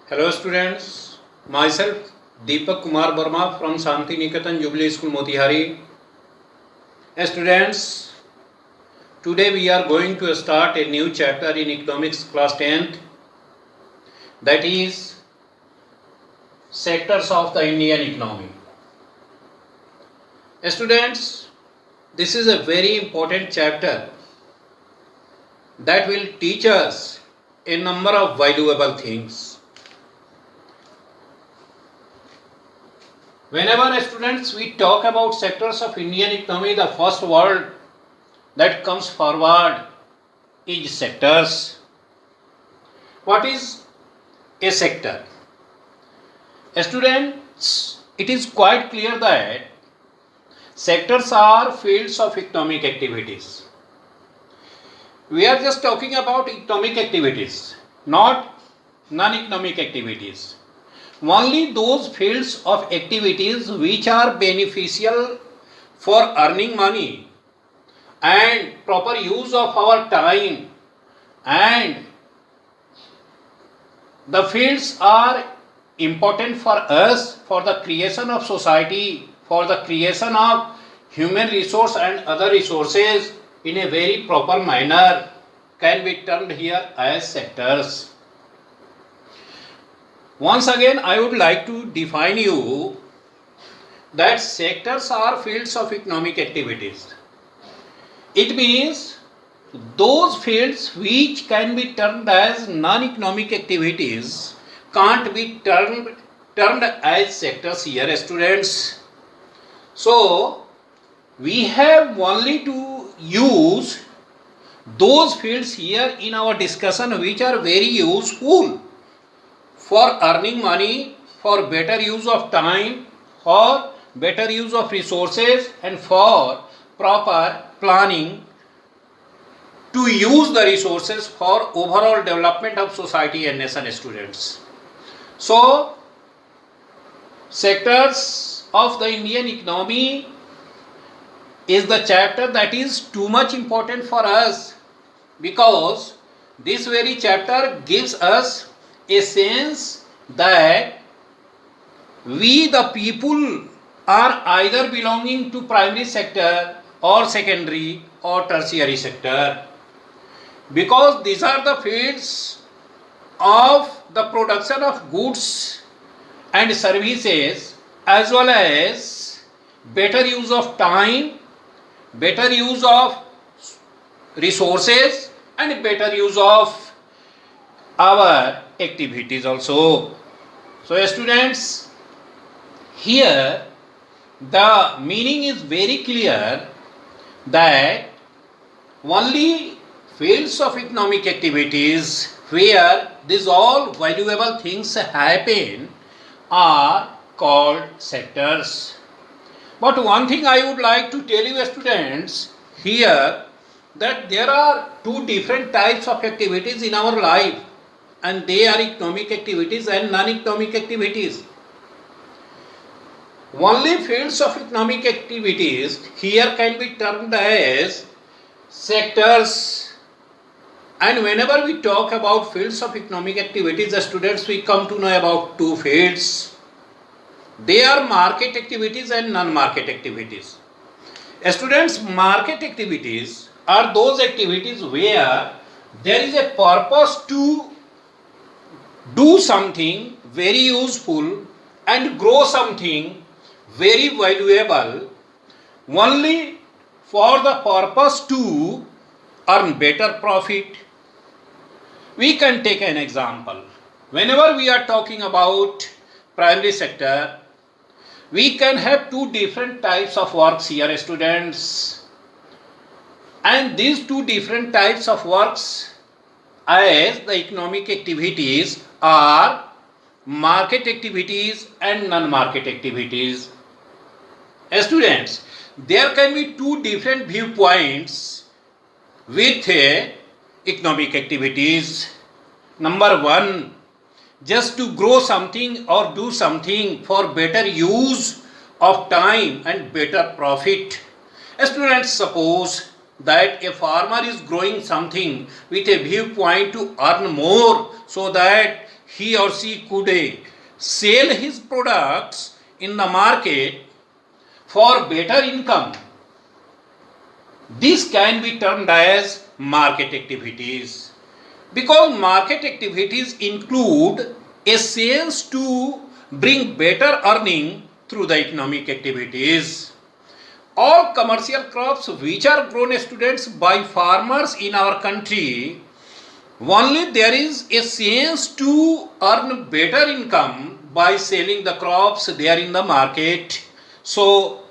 Hello students, myself Deepak Kumar Verma from Shanti Niketan Jubilee School Motihari. Students, today we are going to start a new chapter in economics class 10th, that is sectors of the Indian economy. Students, this is a very important chapter that will teach us a number of valuable things. Whenever students we talk about sectors of Indian economy, the first word that comes forward is sectors. What is a sector? Students, it is quite clear that sectors are fields of economic activities. We are just talking about economic activities, not non-economic activities. Only those fields of activities which are beneficial for earning money and proper use of our time, and the fields are important for us for the creation of society, for the creation of human resource and other resources in a very proper manner, can be termed here as sectors. Once again, I would like to define you that sectors are fields of economic activities. It means those fields which can be termed as non-economic activities can't be termed as sectors here, students. So, we have only to use those fields here in our discussion which are very useful for earning money, for better use of time, for better use of resources, and for proper planning to use the resources for overall development of society and nation, students. So, sectors of the Indian economy is the chapter that is too much important for us, because this very chapter gives us a sense that we the people are either belonging to primary sector or secondary or tertiary sector, because these are the fields of the production of goods and services, as well as better use of time, better use of resources, and better use of our activities also. So students, here the meaning is very clear that only fields of economic activities where these all valuable things happen are called sectors. But one thing I would like to tell you, students, here, that there are two different types of activities in our life, and they are economic activities and non-economic activities. Only fields of economic activities here can be termed as sectors. And whenever we talk about fields of economic activities, the students, we come to know about two fields. They are market activities and non-market activities. Students, market activities are those activities where there is a purpose to do something very useful and grow something very valuable only for the purpose to earn better profit. We can take an example. Whenever we are talking about primary sector, we can have two different types of works here, students. And these two different types of works as the economic activities are market activities and non-market activities. Students, there can be two different viewpoints with economic activities. Number one, just to grow something or do something for better use of time and better profit. Students, suppose that a farmer is growing something with a viewpoint to earn more so that he or she could sell his products in the market for better income. This can be termed as market activities, because market activities include a sales to bring better earning through the economic activities. All commercial crops which are grown, students, by farmers in our country, only there is a chance to earn better income by selling the crops there in the market. So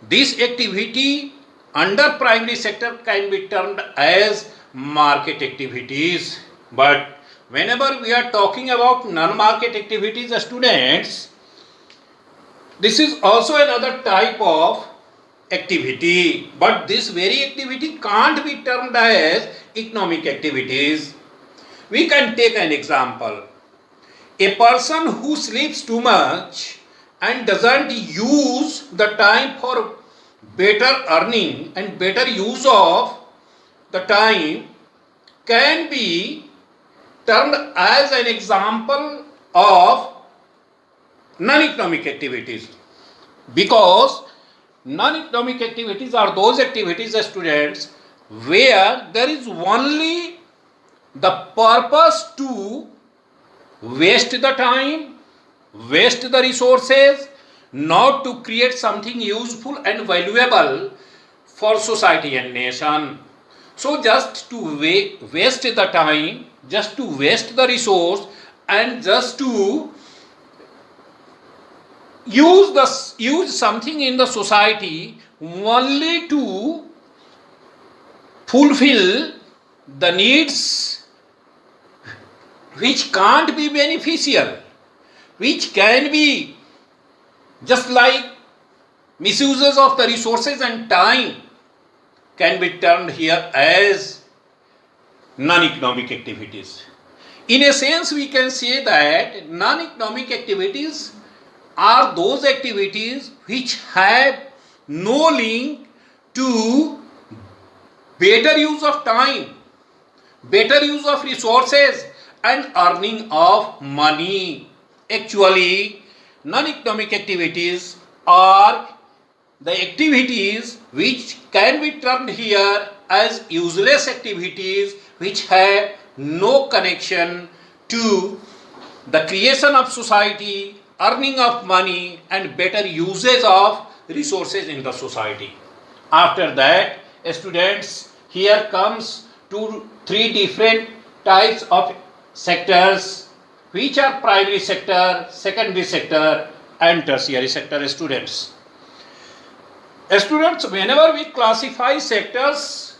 this activity under primary sector can be termed as market activities. But whenever we are talking about non-market activities, students, this is also another type of activity, but this very activity can't be termed as economic activities. We can take an example. A person who sleeps too much and doesn't use the time for better earning and better use of the time can be termed as an example of non-economic activities, because non-economic activities are those activities, students, where there is only the purpose to waste the time, waste the resources, not to create something useful and valuable for society and nation. So just to waste the time, just to waste the resource, and just to use something in the society only to fulfill the needs which can't be beneficial, which can be just like misuses of the resources and time, can be termed here as non-economic activities. In a sense, we can say that non-economic activities are those activities which have no link to better use of time, better use of resources, and earning of money. Actually, non-economic activities are the activities which can be termed here as useless activities which have no connection to the creation of society, earning of money, and better usage of resources in the society. After that, students, here comes three different types of sectors, which are primary sector, secondary sector, and tertiary sector, students. Students, whenever we classify sectors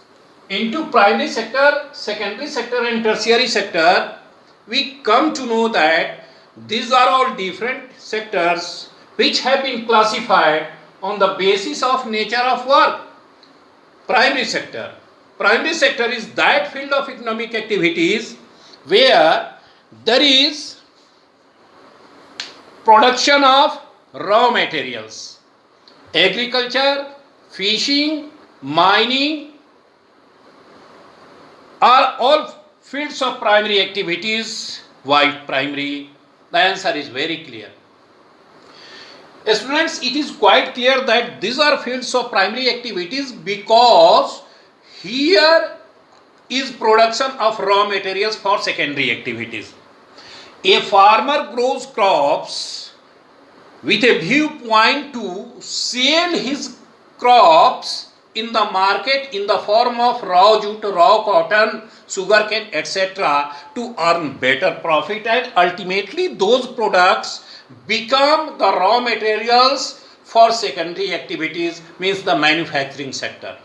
into primary sector, secondary sector, and tertiary sector, we come to know that these are all different sectors which have been classified on the basis of nature of work. Primary sector. Primary sector is that field of economic activities where there is production of raw materials. Agriculture, fishing, mining are all fields of primary activities. Why primary? The answer is very clear. Students, it is quite clear that these are fields of primary activities because here is production of raw materials for secondary activities. A farmer grows crops with a viewpoint to sell his crops in the market in the form of raw jute, raw cotton, sugarcane, etc. to earn better profit, and ultimately those products become the raw materials for secondary activities, means the manufacturing sector.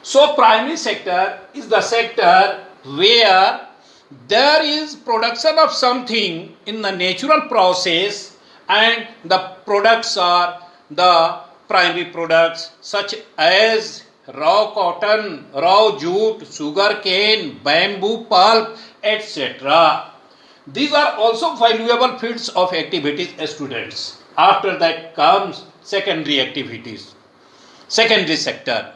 So primary sector is the sector where there is production of something in the natural process, and the products are the primary products such as raw cotton, raw jute, sugar cane, bamboo pulp, etc. These are also valuable fields of activities, students. After that comes secondary activities, secondary sector.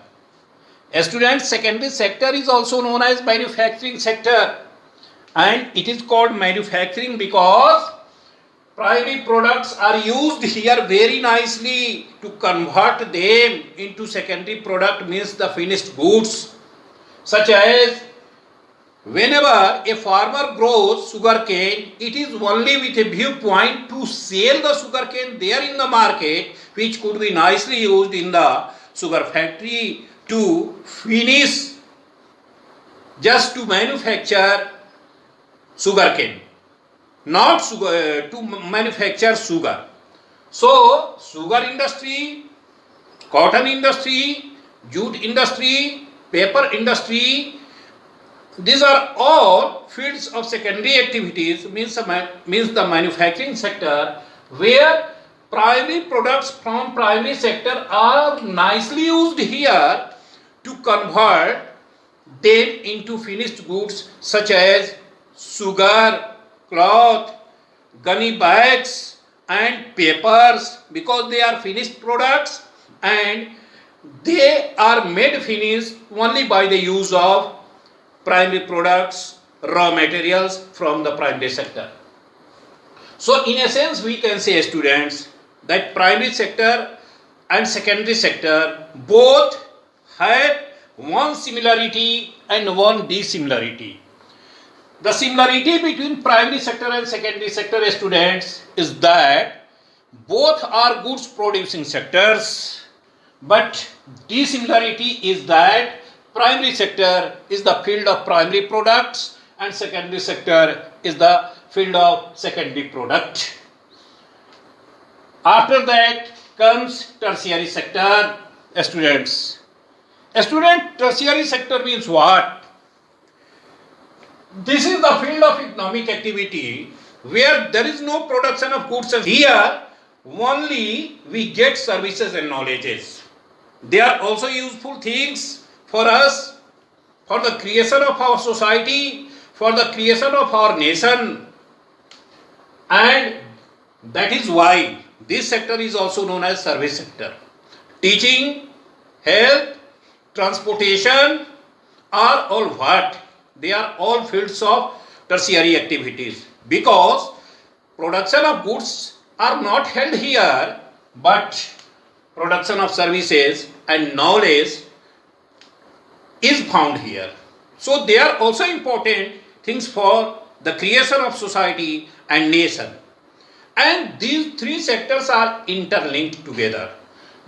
Students, secondary sector is also known as manufacturing sector, and it is called manufacturing because primary products are used here very nicely to convert them into secondary product, means the finished goods, such as whenever a farmer grows sugarcane, it is only with a viewpoint to sell the sugarcane there in the market, which could be nicely used in the sugar factory to finish, just to manufacture sugarcane, not sugar, to manufacture sugar. So sugar industry, cotton industry, jute industry, paper industry, these are all fields of secondary activities, means the manufacturing sector, where primary products from primary sector are nicely used here to convert them into finished goods such as sugar, cloth, gunny bags and papers, because they are finished products and they are made finished only by the use of primary products, raw materials from the primary sector. So in a sense we can say, students, that primary sector and secondary sector both have one similarity and one dissimilarity. The similarity between primary sector and secondary sector, students, is that both are goods producing sectors, but dissimilarity is that primary sector is the field of primary products and secondary sector is the field of secondary product. After that comes tertiary sector, students. Tertiary sector means what? This is the field of economic activity where there is no production of goods, and here only we get services and knowledges. They are also useful things for us, for the creation of our society, for the creation of our nation, and that is why this sector is also known as service sector. Teaching, health, transportation are all what? They are all fields of tertiary activities, because production of goods are not held here, but production of services and knowledge is found here. So they are also important things for the creation of society and nation. And these three sectors are interlinked together,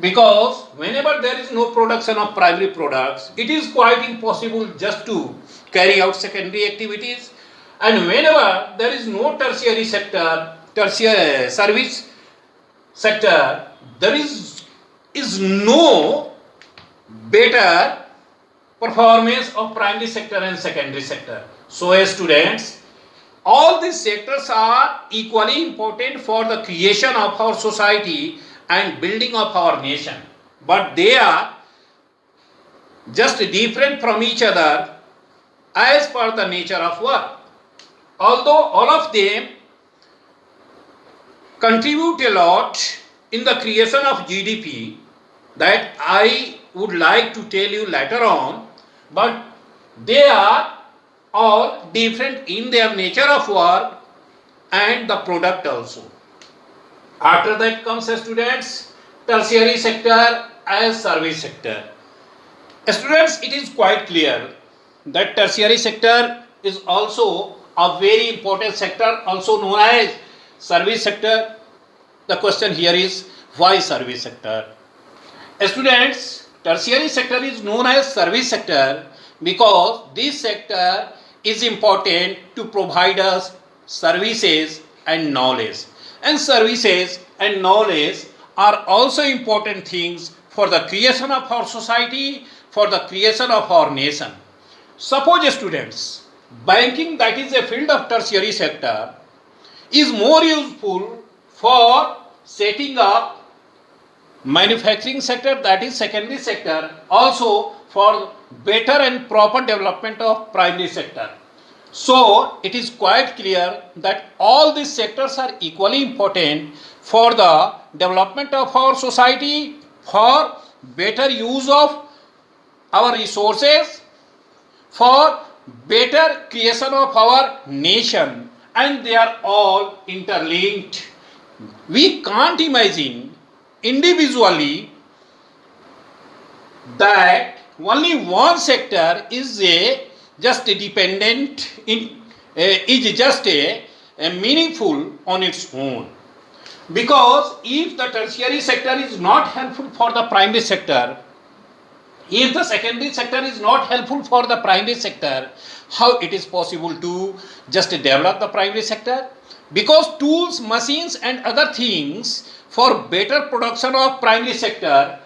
because whenever there is no production of primary products, it is quite impossible just to carry out secondary activities, and whenever there is no tertiary sector, tertiary service sector, there is no better performance of primary sector and secondary sector. So students, all these sectors are equally important for the creation of our society and building of our nation, but they are just different from each other as per the nature of work. Although all of them contribute a lot in the creation of GDP, that I would like to tell you later on, but they are all different in their nature of work and the product also. After that comes, students, tertiary sector as service sector. Students, it is quite clear that tertiary sector is also a very important sector, also known as service sector. The question here is, why service sector? Students, tertiary sector is known as service sector because this sector is important to provide us services and knowledge. And services and knowledge are also important things for the creation of our society, for the creation of our nation. Suppose, students, banking, that is a field of tertiary sector, is more useful for setting up manufacturing sector, that is secondary sector, also for better and proper development of primary sector. So it is quite clear that all these sectors are equally important for the development of our society, for better use of our resources for better creation of our nation, and they are all interlinked. We can't imagine individually that only one sector is just dependent is just meaningful on its own. Because if the tertiary sector is not helpful for the primary sector, if the secondary sector is not helpful for the primary sector, how it is possible to just develop the primary sector? Because tools, machines and other things for better production of primary sector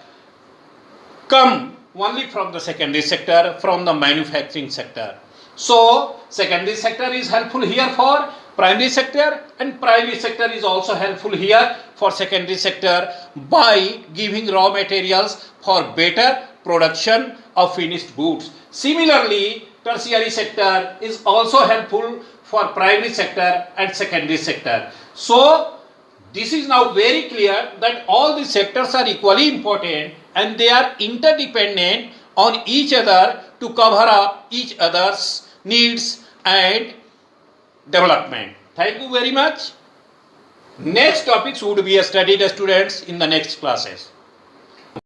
come only from the secondary sector, from the manufacturing sector. So, secondary sector is helpful here for primary sector, and primary sector is also helpful here for secondary sector by giving raw materials for better production of finished goods. Similarly, tertiary sector is also helpful for primary sector and secondary sector. So, this is now very clear that all these sectors are equally important and they are interdependent on each other to cover up each other's needs and development. Thank you very much. Next topics would be studied students in the next classes.